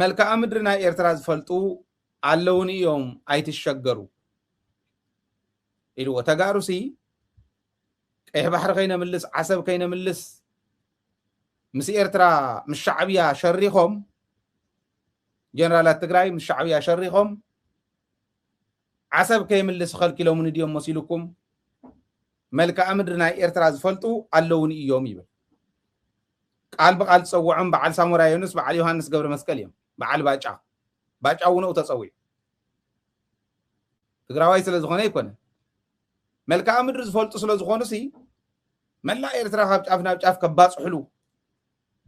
መልክዓ ምድሪ ናይ ኤርትራ ዝፈልጡ ኣለውን እዮም ኣይትሸገሩ ኢልዎ ተጋሩሲ ቀይሕ ባሕሪ ከይነምልስ ዓሰብ ከይነምልስ ምስ ኤርትራ ምስ ሻዕብያ ሸሪኾም ጀነራላት ትግራይ ምስ ሻዕብያ ሸሪኾም ዓሰብ ከይምልስ ከልኪሎምን ድዮም መሲልኩም መልክዓ ምድሪ ናይ ኤርትራ ዝፈልጡ ኣለውን እዮም ይብል ቃል በቃል ፀውዖም በዓል ሳሙራ ዮኑስ በዓል ዮሐንስ ገብረ መስቀል እዮም በዓል ባጫ ውነው ተፀዊዕ ትግራዋይ ስለ ዝኾነ ይኮነ መልክዓ ምድሪ ዝፈልጡ ስለ ዝኾኑሲ መላ ኤርትራ ካብ ጫፍ ናብ ጫፍ ከባፅሕሉ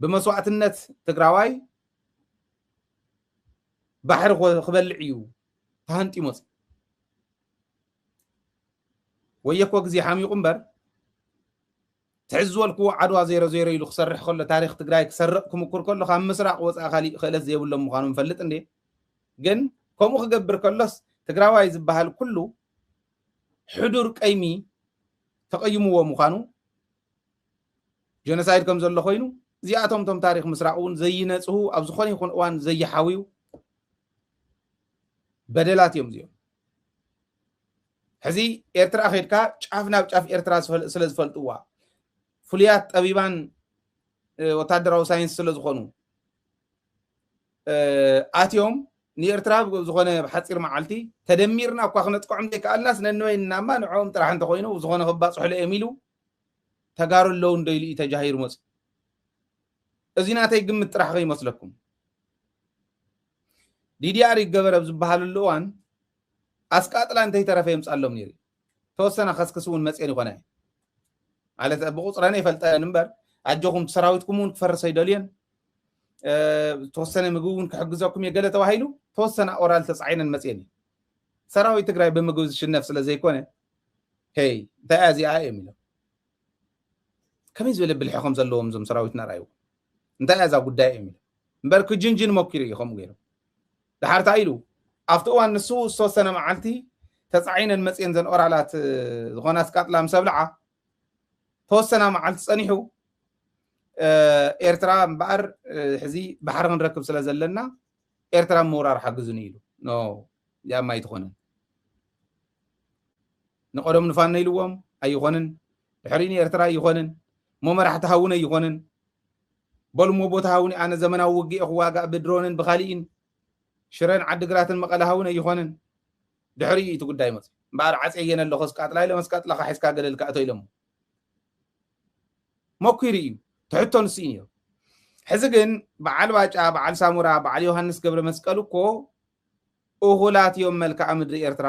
ብመስዋዕትነት ትግራዋይ ባሕሪ ክበልዕ እዩ ተሃንጢ መፅ ወየኮ ግዜ ሓሚቁ እምበር ትሕዝወልኩ ዓድዋ 00 ኢሉ ክሰርሕ ከሎ ታሪክ ትግራይ ክሰርቕ ክምኩር ከሎ ካብ ምስራቅ ወፃኢ ካሊእ ክእለት ዘይብሎም ምዃኑ ንፈልጥ እንዴ ግን ከምኡ ክገብር ከሎስ ትግራዋይ ዝበሃል ኩሉ ሕዱር ቀይሚ ተቀይምዎ ምዃኑ ጀኖሳይድ ከም ዘሎ ኮይኑ እዚኣቶም ቶም ታሪክ ምስራቅ እውን ዘይነፅሁ ኣብ ዝኾነ ይኹን እዋን ዘይሓዊዩ በደላት እዮም እዚኦም ሕዚ ኤርትራ ኸድካ ጫፍ ናብ ጫፍ ኤርትራ ስለ ዝፈልጥዋ ፍሉያት ጠቢባን ወታደራዊ ሳይንስ ስለ ዝኾኑ ኣትዮም ንኤርትራ ዝኾነ ብሓፂር መዓልቲ ተደሚርና እኳ ክነጥቅዖም ዘይከኣልናስ ነንበይናማ ንዕኦም ጥራሕ እንተኮይኑ ዝኾነ ክባፅሕሉ እዮም ኢሉ ተጋሩ ኣለዉ እንደኢሉ እዩ ተጃሂሩ መፅ እዚ ናተይ ግምት ጥራሕ ከይመስለኩም ዲዲአር ይገበረ ብዝበሃሉሉ እዋን ኣስቃጥላ እንተይተረፈ የምፃሎም ነይሩ ተወሰነ ከስክስ እውን መፅአን ይኮነ ማለት ብቁፅረነ ይፈልጠን እምበር ኣጆኹም ሰራዊትኩም እውን ክፈርሰ ይደልየን ተወሰነ ምግቢ እውን ክሕግዘኩም የገለ ተባሂሉ ተወሰነ ኦራል ተፃዒነን መፅአን እዩ ሰራዊት ትግራይ ብምግቢ ዝሽነፍ ስለ ዘይኮነ ሄይ እንታይ እዚኣ እዮም ኢሎም ከመይ ዝበለ ብልሕኹም ዘለዎም እዞም ሰራዊትና ራእዩ እንታይ እዛ ጉዳይ እዮም ኢሎም እምበር ክጅንጅን ሞኪሩ እዩ ከምኡ ገይሮም ድሓርታ ኢሉ ኣብቲ እዋን ንሱ ዝተወሰነ መዓልቲ ተፃዒነን መፅአን ዘን ኦራላት ዝኾነ ኣስቃጥላ ምስ ኣብልዓ ተወሰነ መዓልቲ ፀኒሑ ኤርትራ እምበኣር ሕዚ ባሕሪ ክንረክብ ስለ ዘለና ኤርትራ ምውራር ሓግዙኒ ኢሉ ኖ ያማ ኣይትኾነን ንቀደም ንፋነ ኢልዎም ኣይኾንን ድሕሪኒ ኤርትራ ኣይኾንን ሞ መራሕቲ ሃውነ ኣይኾንን በሉ ሞ ቦታ ሃውኒ ኣነ ዘመናዊ ውግእ ክዋጋእ ብድሮንን ብካሊእን ሽረን ዓዲግራትን መቐለ ሃውነ ኣይኾንን ድሕሪ እቲ ጉዳይ መፅ እምበኣር ዓፀየን ኣለኹ ስቃጥላ ኢሎም ስቃጥላካ ሒዝካ ገለል ካእቶ ኢሎም ሞኪሩ እዩ ትሕቶ ንስ እዩ ሕዚ ግን በዓል ባጫ በዓል ሳሙራ በዓል ዮሐንስ ገብረ መስቀል እኮ እኹላት እዮም መልክዓ ምድሪ ኤርትራ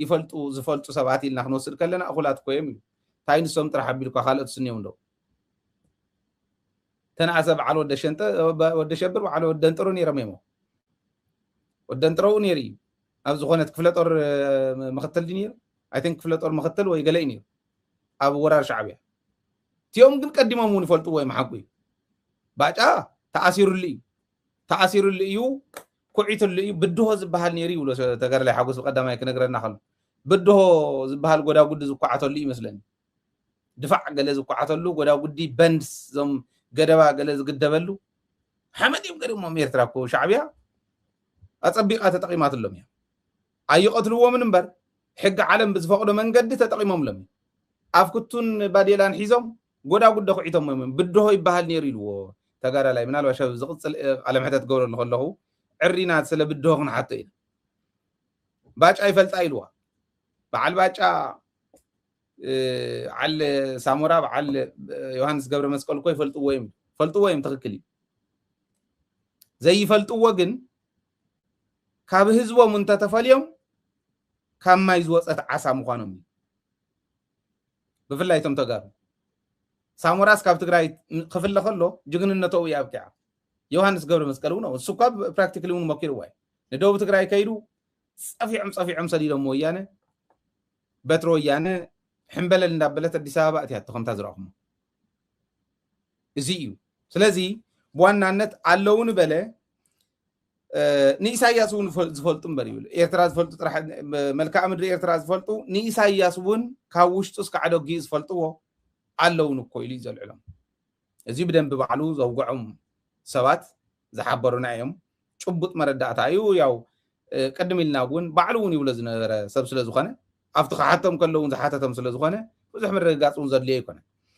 ይፈልጡ ዝፈልጡ ሰባት ኢልና ክንወስድ ከለና እኹላት እኮ እዮም እዩ እንታይ ንሶም ጥራሕ ኣቢልኳ ካልኦት ስንዮም ዶ ተናእሰ በዓል ወደ ሸብር በዓል ወደ እንጥሩ ነይሮም እዮም ወደ እንጥሩ ነይሩ እዩ ኣብ ዝኾነት ክፍለ ጦር መኽተል ዲ ነይሩ ኣይ ቲንክ ክፍለ ጦር መኽተል ወይ ገለ እዩ ነይሩ ኣብ ወራር ሻዕብያ تيوم قل قدمهم ونفلتوا وين محقوي باجا تأثير اللي يو كوعيت اللي يو بده زبهال نيري ولا تقدر لي حقوس قدامي كنقرنا خل بده زبهال قدا قد زقعته اللي مثلا دفع قال زقعته له قدا قدي بندس زم قدوا قال زقدبلو حمد يوم قريب ما يرتراكو شعبيا أطبيقات تقييمات لهم يا أي قتلوا من نبر حق عالم بزفقوا من قد تقييمهم لهم أفكتون بديلان حيزهم قدا قد خعيتهم بده يبهال نيري له تقارا لاي منال وشاف زقص على محتاج تقول له عرينات سلا بده هون حتى باج أي فلت أيلوا بعل باج على سامورا بعل يوحنس قبر مسكول كوي فلتوا ويم تخكلي زي فلتوا وجن كابه هزوا منتتفاليوم كم ما يزوج عسى مخانهم بفلايتهم تقارن ساموراس كاب تقراي خفل خلو جغن النتو يا بتاع يوحنس قبر مسكلونه السكاب براكتيكلي ون مكير واي ندوب تقراي كيدو صفي عم سديدو مويانه بترو يانه حنبل እንዳበለት አዲስ አበባ አትያተኸም ታዝራኹም እዚዩ ስለዚህ በዋናነት አለውን በለ ንኢሳያስ ውን ዝፈልጡም በሪብል ኤርትራ ዝፈልጡ ጥራሕ መልክዓ ምድሪ ኤርትራ ዝፈልጡ ንኢሳያስ ውን ካብ ውሽጡ እስከ ዓደጊ ዝፈልጥዎ አለውን እኮ ኢሉ ይዘልዕሎም እዚ ብደንብ ባዕሉ ዘውግዖም ሰባት ዝሓበሩና እዮም ጭቡጥ መረዳእታ እዩ ያው ቀደም ኢልና እውን ባዕሉ እውን ይብሎ ዝነበረ ሰብ ስለ ዝኾነ ኣብቲ ክሓቶም ከለውን ዝሓተቶም ስለ ዝኾነ ብዙሕ ምርግጋፅ እውን ዘድልዮ ኣይኮነ